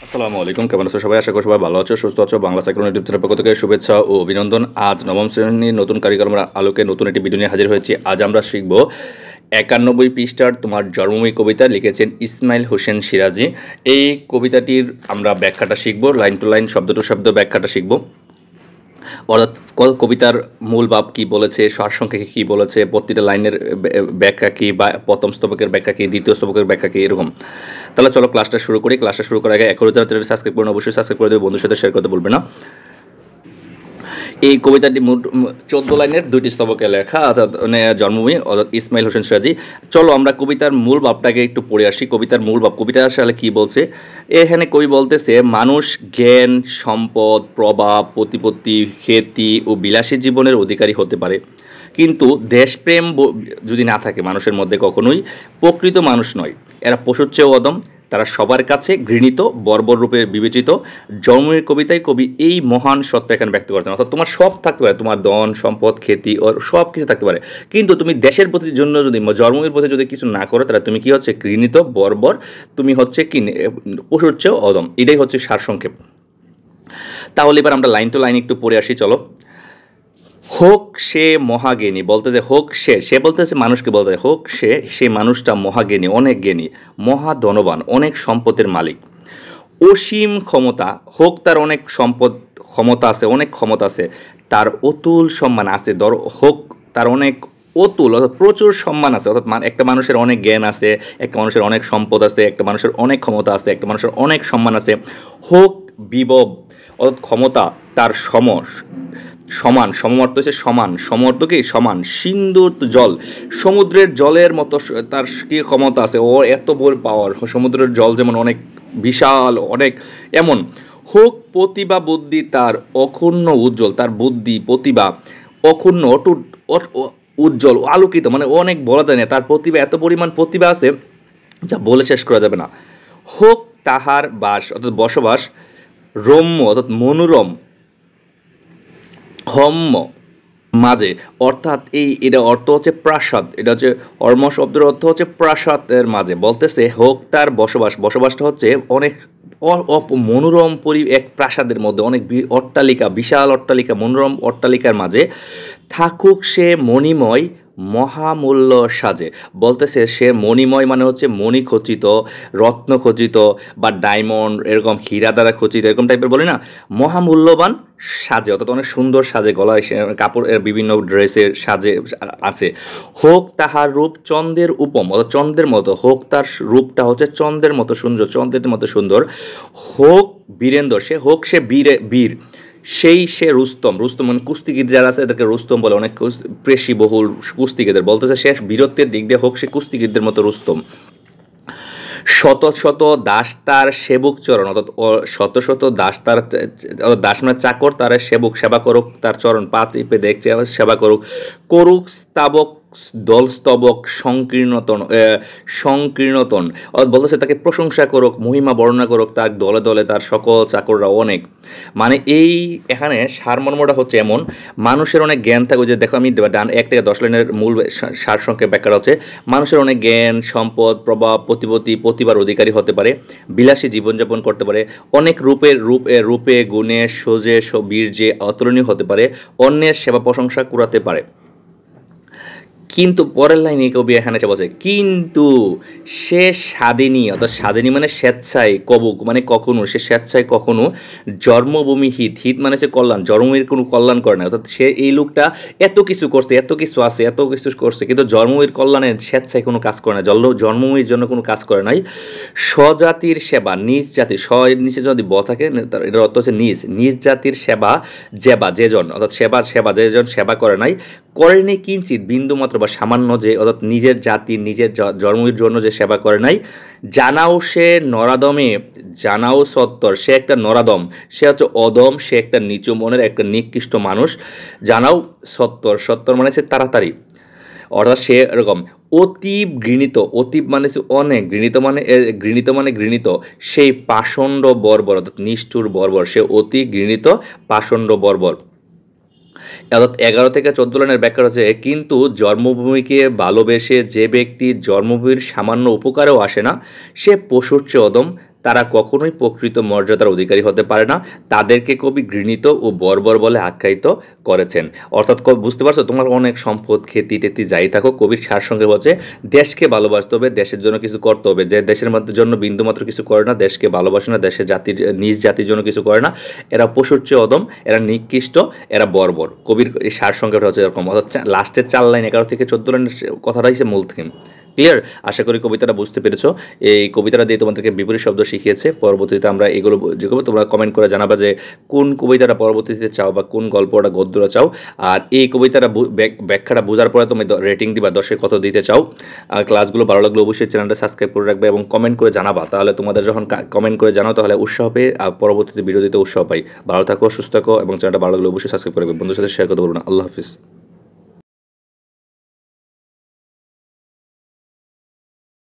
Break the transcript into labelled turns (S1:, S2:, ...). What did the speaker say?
S1: আসসালামু আলাইকুম, কেমন আছো সবাই? আশা করি সবাই ভালো আছো, সুস্থ আছো। বাংলা সাইক্লোন ইউটিউব চ্যানেলের পক্ষ থেকে শুভেচ্ছা ও অভিনন্দন। আজ নবম শ্রেণীর নতুন কারিকুলামের আলোকে নতুন একটি ভিডিও নিয়ে হাজির হয়েছি। আজ আমরা শিখব 91 পৃষ্ঠার তোমার জন্মভূমি কবিতা, লিখেছেন ইসমাইল হোসেন সিরাজি। এই কবিতাটির আমরা ব্যাখ্যাটা শিখব, লাইন টু লাইন, শব্দ টু শব্দ ব্যাখ্যাটা শিখব। অর্থাৎ কবিতার মূল ভাব কি বলেছে, সারসংক্ষেপে কি বলেছে, প্রতিটা লাইনের ব্যাখ্যা কি, বা প্রথম স্তবকের ব্যাখ্যা কি, দ্বিতীয় স্তবকের ব্যাখ্যা কি, এরকম। তাহলে চলো ক্লাসটা শুরু করি। ক্লাসটা শুরু করার আগে এখনো যারা চ্যানেলটি সাবস্ক্রাইব করুন, অবশ্যই সাবস্ক্রাইব করে দেবে, বন্ধুর সাথে শেয়ার করতে ভুলবে না। এই কবিতাটি মোট 14 লাইনের 2টি স্তবকে লেখা, অর্থাৎ জন্মভূমি অর্থাৎ ইসমাইল হোসেন সিরাজি। চলো আমরা কবিতার মূল ভাবটাকে একটু পড়ে আসি। কবিতার মূল ভাব, কবিতা আসলে কি বলছে। এখানে কবি বলতেছে, মানুষ জ্ঞান, সম্পদ, প্রভাব, প্রতিপত্তি, খ্যাতি ও বিলাসী জীবনের অধিকারী হতে পারে, কিন্তু দেশপ্রেম যদি না থাকে মানুষের মধ্যে, কখনোই প্রকৃত মানুষ নয়। এরা পশুর চেয়েও অদম, তারা সবার কাছে ঘৃণিত, বর্বর রূপে বিবেচিত। জন্মের কবিতায় কবি এই মহান সত্য এখানে ব্যক্ত করতেন। অর্থাৎ তোমার সব থাকতে পারে, তোমার ধন সম্পদ, খ্যাতি ও সব কিছু থাকতে পারে, কিন্তু তুমি দেশের প্রতি জন্য যদি, জন্মের প্রতি যদি কিছু না করো, তাহলে তুমি কি হচ্ছে? ঘৃণিত, বর্বর, তুমি হচ্ছে কি পশুর চেয়েও অদম। এটাই হচ্ছে সারসংক্ষেপ। তাহলে এবার আমরা লাইন টু লাইন একটু পড়ে আসি, চলো। হোক সে মহাজ্ঞানী, বলতে যে হোক সে বলতেছে মানুষকে, বলতে হোক সে মানুষটা মহাজ্ঞানী, অনেক জ্ঞানী, মহাধনবান, অনেক সম্পদের মালিক, অসীম ক্ষমতা, হোক তার অনেক সম্পদ, ক্ষমতা আছে, অনেক ক্ষমতা আছে, তার অতুল সম্মান আছে, হোক তার অনেক অতুল, অর্থাৎ প্রচুর সম্মান আছে। অর্থাৎ একটা মানুষের অনেক জ্ঞান আছে, একটা মানুষের অনেক সম্পদ আছে, একটা মানুষের অনেক ক্ষমতা আছে, একটা মানুষের অনেক সম্মান আছে। হোক বিভব, অর্থাৎ ক্ষমতা তার সমান, সমর্থ হচ্ছে সমান, সমর্থ কি সমান, সিন্ধুর জল, সমুদ্রের জলের মতো তার কি ক্ষমতা আছে, ও এত বড় পাওয়ার, সমুদ্রের জল যেমন অনেক বিশাল, অনেক এমন। হোক প্রতিভা বুদ্ধি তার অক্ষুণ্ণ উজ্জ্বল, তার বুদ্ধি প্রতিভা অক্ষুণ্ণ অটুট উজ্জ্বল আলোকিত, মানে অনেক বলা যায় না, তার প্রতিভা এত পরিমাণ প্রতিভা আছে যা বলে শেষ করা যাবে না। হোক তাহার বাস, অর্থাৎ বসবাস, রম্য অর্থাৎ মনোরম, হম্য মাঝে, অর্থাৎ এটা অর্থ হচ্ছে প্রাসাদ, এটা হচ্ছে অর্ম শব্দের অর্থ হচ্ছে প্রাসাদের মাঝে। বলতেছে হোক তার বসবাস, বসবাসটা হচ্ছে অনেক মনোরম এক প্রাসাদের মধ্যে, অনেক অট্টালিকা, বিশাল অট্টালিকা, মনোরম অট্টালিকার মাঝে থাকুক সে মণিময় মহামূল্য সাজে। বলতেছে সে মণিময় মানে হচ্ছে মণি খচিত, রত্ন খচিত, বা ডায়মন্ড, এরকম হীরা দ্বারা খচিত, এরকম টাইপের বলি না, মহামূল্যবান সাজে, অর্থাৎ অনেক সুন্দর সাজে, গলায় কাপড়ের বিভিন্ন ড্রেসের সাজে আছে। হোক তাহার রূপ চন্দ্রের উপম, অর্থাৎ চন্দ্রের মতো, হোক তার রূপটা হচ্ছে চন্দ্রের মতো সুন্দর, চন্দ্রের মতো সুন্দর। হোক বীরেন্দ্র, হোক সে বীর, সে রুস্তম, রুস্তম মানে কুস্তিগীর যারা আছে এদেরকে রুস্তম বলে, অনেক পেশি বহুল কুস্তিগীরদের। বলতেছে সে বীরত্বের দিক দিয়ে হোক সে কুস্তিগীরদের মতো রুস্তম। শত শত দাস তার সেবক চরণ, অর্থাৎ শত শত দাস তার, দাস মানে চাকর, তার সেবক সেবা করুক, তার চরণ পা টিপে দেখছে সেবা করুক, করুক স্তাবক দল স্তবক সংকীর্ণতন, বলতেছে তাকে প্রশংসা করুক, মহিমা বর্ণনা করুক, তার দলে দলে তার সকল চাকররা অনেক। মানে এই এখানে সারমর্মটা হচ্ছে এমন, মানুষের অনেক জ্ঞান থাকবে, যে দেখো আমি 1 থেকে 10 লাইনের মূল সারসংক্ষেপ ব্যাখ্যা হচ্ছে, মানুষের অনেক জ্ঞান, সম্পদ, প্রভাব, প্রতিভার অধিকারী হতে পারে, বিলাসী জীবনযাপন করতে পারে, অনেক রূপে গুণে সোজে বীর্যে অতুলনীয় হতে পারে, অন্যের সেবা প্রশংসা কুড়াতে পারে। কিন্তু পরের লাইনে কবি এখানে বলছে, কিন্তু সে স্বাধীনী, অর্থাৎ স্বাধীনী মানে স্বেচ্ছায়, মানে কখনো, সে স্বেচ্ছায় কখনো জন্মভূমি হিত মানে হচ্ছে কল্যাণ, জন্মভূমির কোনো কল্যাণ করে না। অর্থাৎ সে এই লোকটা এত কিছু করছে, এত কিছু আছে, এত কিছু করছে, কিন্তু জন্মভূমির কল্যাণে স্বেচ্ছায় কোনো কাজ করে না, জন্মভূমির জন্য কোনো কাজ করে নাই। স্বজাতির সেবা, নিজ জাতি, নিচে যদি থাকে এটার অর্থ হচ্ছে নিজ জাতির সেবা, যেজন, অর্থাৎ সেবা যেজন সেবা করে নাই, করেনি কিঞ্চিত বিন্দুমাত্র বা সামান্য, যে অর্থাৎ নিজের জাতি, নিজের জন্মের জন্য যে সেবা করে নাই। জানাও সে নরাদমে, জানাও সত্তর, সে একটা নরাদম, সে হচ্ছে অদম, সে একটা নিচু মনের, একটা নিকৃষ্ট মানুষ। জানাও সত্তর মানে সে তাড়াতাড়ি, অর্থাৎ সে এরকম অতীব ঘৃণিত, অতীব মানে অনেক, ঘৃণিত মানে ঘৃণিত, সেই পাষণ্ড বর্বর, অর্থাৎ নিষ্ঠুর বর্বর, সে অতি ঘৃণিত পাষণ্ড বর্বর। অর্থাৎ 11 থেকে 14 লাইনের ব্যাখ্যা হচ্ছে, কিন্তু জন্মভূমিকে ভালোবেসে যে ব্যক্তি জন্মভূমির সামান্য উপকারেও আসে না, সে পশুর চেয়ে অদম, তারা কখনোই প্রকৃত মর্যাদার অধিকারী হতে পারে না। তাদেরকে কবি ঘৃণিত ও বর্বর বলে আখ্যায়িত করেছেন। অর্থাৎ বুঝতে পারছো, তোমার অনেক সম্পদ, খ্যাতি-টেতি যাই থাকুক, কবির সারসংক্ষেপ হচ্ছে দেশকে ভালোবাসতে হবে, দেশের জন্য কিছু করতে হবে। যে দেশের মধ্যে জন্য বিন্দুমাত্র কিছু করে না, দেশকে ভালোবাসে না, দেশের জাতির নিজ জাতির জন্য কিছু করে না, এরা পশুর চেয়ে অধম, এরা নিকৃষ্ট, এরা বর্বর। কবির এই সারসংক্ষেপটা হচ্ছে এরকম। অর্থাৎ লাস্টের ৪ লাইন ১১ থেকে ১৪ লাইনের কথাটাই হচ্ছে মূল থিম। ক্লিয়ার? আশা করি কবিতাটা বুঝতে পেরেছো। এই কবিতাটা দিয়ে তোমাদেরকে বিপরীত শব্দ শিখিয়েছে। পরবর্তীতে আমরা এগুলো যে করব, তোমরা কমেন্ট করে জানাবা যে কোন কবিতাটা পরবর্তীতে চাও বা কোন গল্পটা গদ্যটা চাও। আর এই কবিতাটা ব্যাখ্যাটা বোঝার পরে তুমি রেটিং দিবা ১০ এ কত দিতে চাও। আর ক্লাসগুলো ভালো লাগলে অবশ্যই চ্যানেলটা সাবস্ক্রাইব করে রাখবে এবং কমেন্ট করে জানাবা। তাহলে তোমাদের যখন কমেন্ট করে জানাও তাহলে উৎসাহ পেয়ে পরবর্তীতে ভিডিও দিতে উৎসাহ পাই। ভালো থাকো, সুস্থ থাকো এবং চ্যানেলটা ভালো লাগলে অবশ্যই সাবস্ক্রাইব করে রাখবে। বন্ধুদের সাথে শেয়ার করতে বলবো না। আল্লাহ হাফিজ।